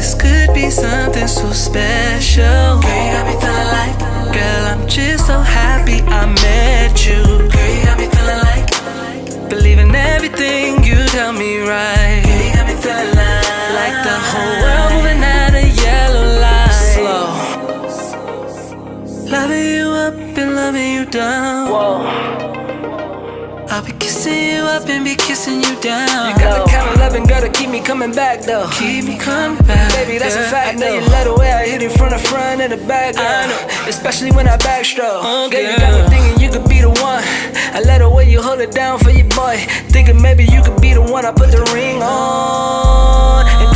this could be something so special. Girl, you got me feeling like, girl, I'm just so happy I met you. Girl, you got me feeling like, believing everything you tell me right. Girl, you got me feeling like the whole world moving at a yellow light. Slow. Loving you up and loving you down. Whoa. I'll be kissing you up and be kissing you down. You got the kind of loving, girl, to keep me coming back, though. Keep me coming back, baby, that's a fact. I know you love the way I hit it from the front and the back, girl. I know, especially when I backstroke. Girl, you got me thinking you could be the one. I let the way you hold it down for your boy. Thinking maybe you could be the one I put the ring on. And